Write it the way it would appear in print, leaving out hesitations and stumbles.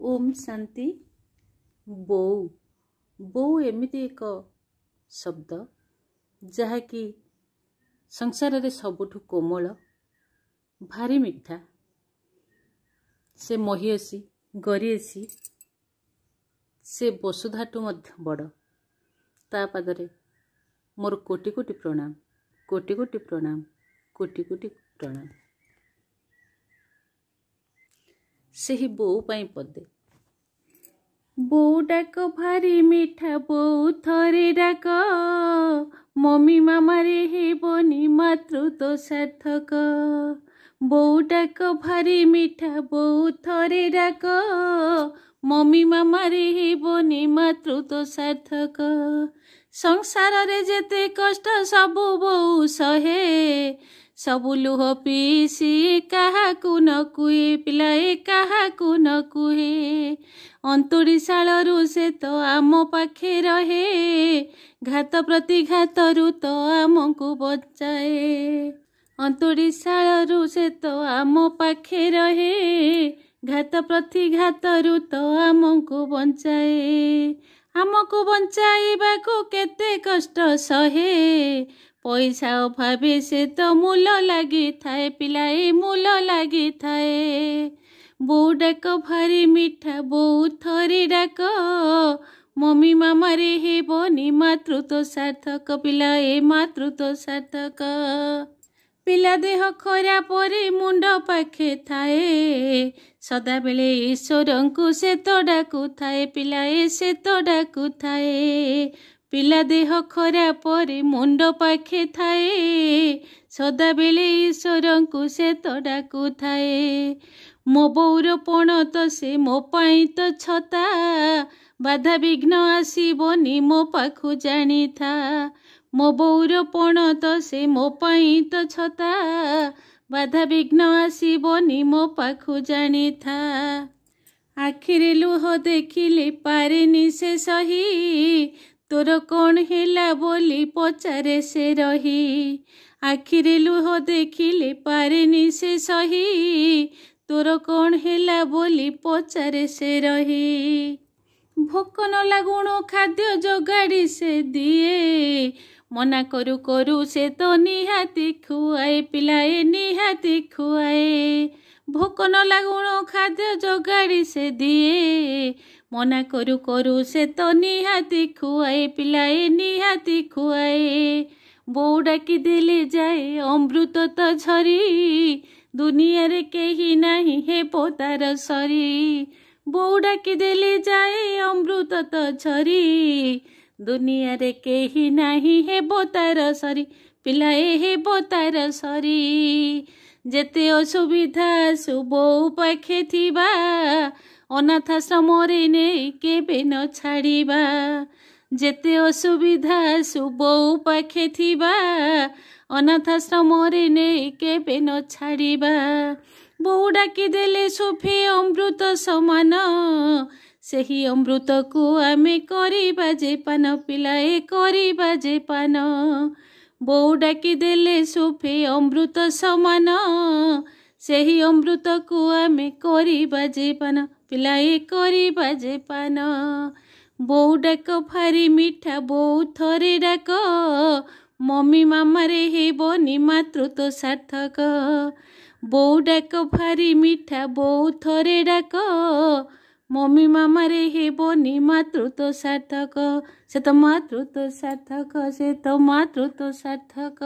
ओम शांति। बोउ बोउ एमिति एक शब्द जहाँकि संसार रे सबुठु कोमल भारी मिठा। से महियसी गरियसी से वसुधाठु मध्य बड़। ता पादरे मोर कोटि कोटि प्रणाम, कोटि कोटि प्रणाम, कोटि कोटि प्रणाम। सेही बोउ पाई पदे। बोउ डाक भारी मिठा बोउ थरे डाक, मम्मी मामा रे हेबनी मातृत्व सार्थक। बोउ डाक भारी मिठा बोउ थरे डाक, मम्मी मामा रे हेबनी मातृत्व सार्थक। संसार रे जेते कष्ट सबु बोउ सहे, सबु लुह पीसी काहाकु न कुहे, पिलाए काहाकु न कुहे। अंतुड़ीशालू से तो आम पाखे रहे, घात प्रतिघातरू तो आमको बचाए। अंतुड़ीशालू से तो आम पाखे रहे, घात प्रतिघातरू तो आमको बचाए। आमको बचाइबाकू केते कष्ट सहे, पैसा अभावे से तो मूल लगी थाए, पिलाए मूल लगी थाए। बोउ डाक भारी मिठा बोउ थरी डाक, मम्मी मामा रे हेबनी मातृत्व सार्थक, पिलाए मातृत्व सार्थक। पिला देह खरा परे मुंड पाखे थाए, सदा बेले ईश्वरंकु से तो डाकु थाए, पिलाए से तो डाकु थाए। पिला देह खरा परे मुंड पाखे थाए, सदा बेले ईश्वरंकु से तो डाकु थाए। मो बोउर पण तो से मो पाई तो छता, बाधा विघ्न आसीबनी मो पाखु जानी था। मो बोउर पण तो से मो पाई तो छता, बाधा विघ्न आसीबनी मो पाखु जानी था। आखिरे लुह देखिले पारेनी से सही, तोर कौन हेला बोली पचारे से रही। आखिरे लुह देखिले पारेनी से सही, तोर कौन हेला बोली पचारे से रही। भोक न लागुणो खाद्य जोगाड़ी से दिए, मना करू करू से तो निहाती खुआए, पिलाए निहाती खुआए। भोक न लागुणो खाद्य जोगाड़ी से दिए, मना करू करू से तो निहाती खुआए, पिलाए निहाती खुआए। बोउ डाकी देले जाए अमृत तो झरी, दुनिया रे केही नाही हे पोतार सरी। बोउ डाकी देले जाए अमृत तो झरी, दुनिया रे केही नाही हे बोतार सरी, पिलाए हे बोतार सरी। जेते असुविधा सु बोउ पाखे थिबा, अनाथाश्रम रे नेई केबे न छाड़िबा। जेते असुविधा सु बोउ पाखे थिबा, अनाथाश्रम रे नेई केबे न छाड़िबा। बोउ डाकी देले सुफे अमृत समान, सेही अमृत को आमे करिबा जे पान, पिलाए करिबा जे पान। बोउ डाकी देले सुफे अमृत समान, सेही अमृत को आमे करिबा जे पान, पिलाए करिबा जे पान। बोउ डाक भारी मिठा बोउ थरे डाक, मम्मी मामा रे हेबनी मातृत्व सार्थक। बोउ डाक भारी मिठा बोउ थरे डाक, मम्मी मामा रे हेबनी मातृत्व सार्थक। से तो मातृत्व सार्थक, से तो मातृत्व सार्थक।